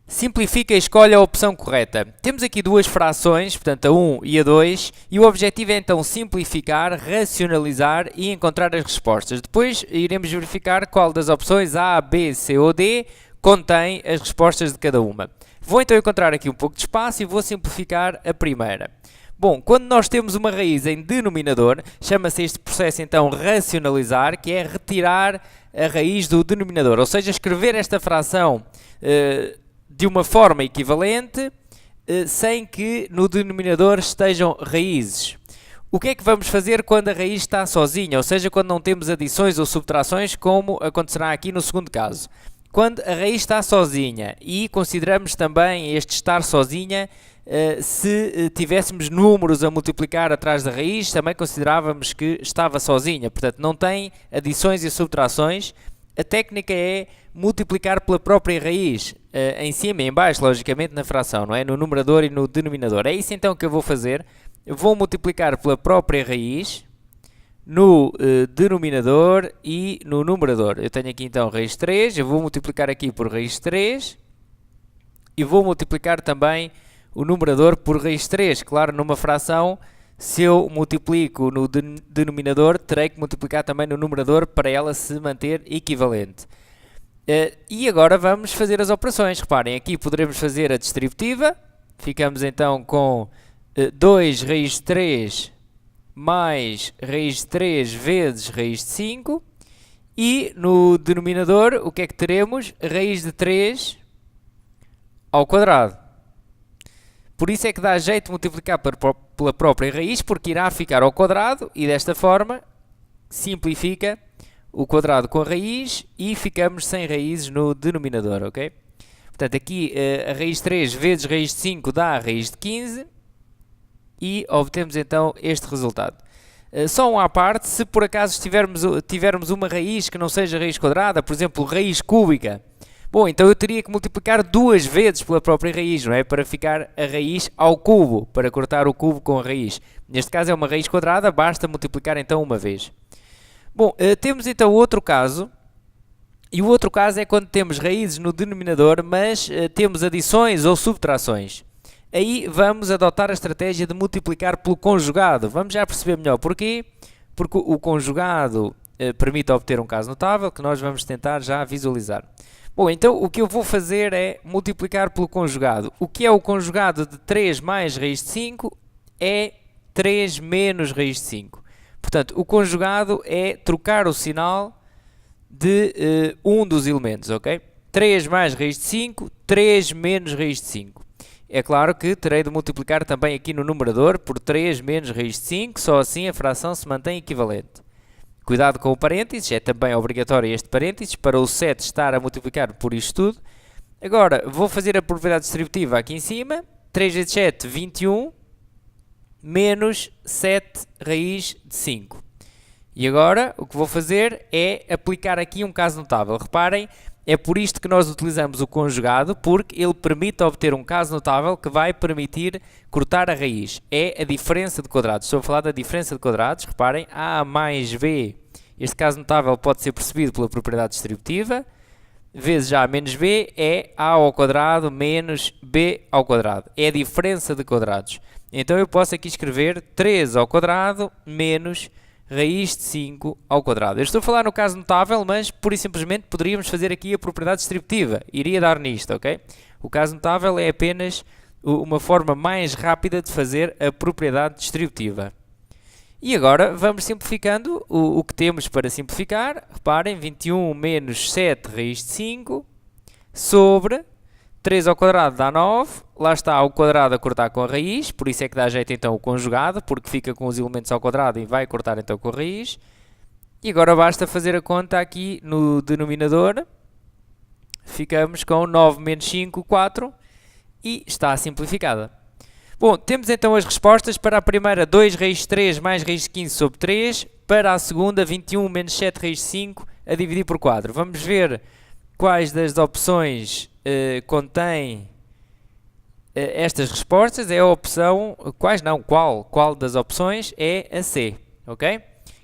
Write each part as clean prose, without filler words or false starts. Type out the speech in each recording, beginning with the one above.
Simplifica e escolhe a opção correta. Temos aqui duas frações, portanto a 1 e a 2, e o objetivo é então simplificar, racionalizar e encontrar as respostas. Depois iremos verificar qual das opções A, B, C ou D contém as respostas de cada uma. Vou então encontrar aqui um pouco de espaço e vou simplificar a primeira. Bom, quando nós temos uma raiz em denominador, chama-se este processo então racionalizar, que é retirar a raiz do denominador, ou seja, escrever esta fração de uma forma equivalente, sem que no denominador estejam raízes. O que é que vamos fazer quando a raiz está sozinha, ou seja, quando não temos adições ou subtrações, como acontecerá aqui no segundo caso? Quando a raiz está sozinha, e consideramos também este estar sozinha, se tivéssemos números a multiplicar atrás da raiz, também considerávamos que estava sozinha, portanto não tem adições e subtrações. A técnica é multiplicar pela própria raiz, em cima e em baixo, logicamente, na fração, não é? No numerador e no denominador. É isso então que eu vou fazer. Eu vou multiplicar pela própria raiz, no denominador e no numerador. Eu tenho aqui então raiz de 3, eu vou multiplicar aqui por raiz de 3, e vou multiplicar também o numerador por raiz de 3. Claro, numa fração, se eu multiplico no denominador, terei que multiplicar também no numerador para ela se manter equivalente. E agora vamos fazer as operações. Reparem, aqui poderemos fazer a distributiva. Ficamos então com 2 raiz de 3 mais raiz de 3 vezes raiz de 5. E no denominador, o que é que teremos? Raiz de 3 ao quadrado. Por isso é que dá jeito de multiplicar pela própria raiz, porque irá ficar ao quadrado e desta forma simplifica o quadrado com a raiz e ficamos sem raízes no denominador, ok? Portanto, aqui a raiz de 3 vezes raiz de 5 dá a raiz de 15 e obtemos então este resultado. Só um à parte, se por acaso tivermos uma raiz que não seja raiz quadrada, por exemplo, raiz cúbica, bom, então eu teria que multiplicar duas vezes pela própria raiz, não é? Para ficar a raiz ao cubo, para cortar o cubo com a raiz. Neste caso é uma raiz quadrada, basta multiplicar então uma vez. Bom, temos então outro caso, e o outro caso é quando temos raízes no denominador, mas temos adições ou subtrações. Aí vamos adotar a estratégia de multiplicar pelo conjugado. Vamos já perceber melhor porquê. Porque o conjugado permite obter um caso notável, que nós vamos tentar já visualizar. Bom, então o que eu vou fazer é multiplicar pelo conjugado. O que é o conjugado de 3 mais raiz de 5? É 3 menos raiz de 5. Portanto, o conjugado é trocar o sinal de um dos elementos, ok? 3 mais raiz de 5, 3 menos raiz de 5. É claro que terei de multiplicar também aqui no numerador por 3 menos raiz de 5, só assim a fração se mantém equivalente. Cuidado com o parênteses, é também obrigatório este parênteses, para o 7 estar a multiplicar por isto tudo. Agora, vou fazer a propriedade distributiva aqui em cima. 3 vezes 7, 21, menos 7 raiz de 5. E agora, o que vou fazer é aplicar aqui um caso notável. Reparem, é por isto que nós utilizamos o conjugado, porque ele permite obter um caso notável que vai permitir cortar a raiz. É a diferença de quadrados. Estou a falar da diferença de quadrados. Reparem, A mais B, este caso notável pode ser percebido pela propriedade distributiva, vezes A menos B é A ao quadrado menos B ao quadrado. É a diferença de quadrados. Então eu posso aqui escrever 3 ao quadrado menos raiz de 5 ao quadrado. Eu estou a falar no caso notável, mas pura e simplesmente poderíamos fazer aqui a propriedade distributiva. Iria dar nisto, ok? O caso notável é apenas uma forma mais rápida de fazer a propriedade distributiva. E agora vamos simplificando o que temos para simplificar. Reparem, 21 menos 7 raiz de 5 sobre 3 ao quadrado dá 9, lá está ao quadrado a cortar com a raiz, por isso é que dá jeito então o conjugado, porque fica com os elementos ao quadrado e vai cortar então com a raiz. E agora basta fazer a conta aqui no denominador, ficamos com 9 menos 5, 4, e está simplificada. Bom, temos então as respostas. Para a primeira, 2 raiz de 3 mais raiz de 15 sobre 3, para a segunda, 21 menos 7 raiz de 5 a dividir por 4. Vamos ver quais das opções contém estas respostas. É a opção, qual das opções é a C, ok?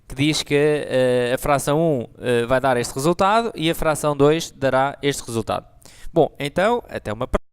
Que diz que a fração 1 vai dar este resultado e a fração 2 dará este resultado. Bom, então, até uma próxima.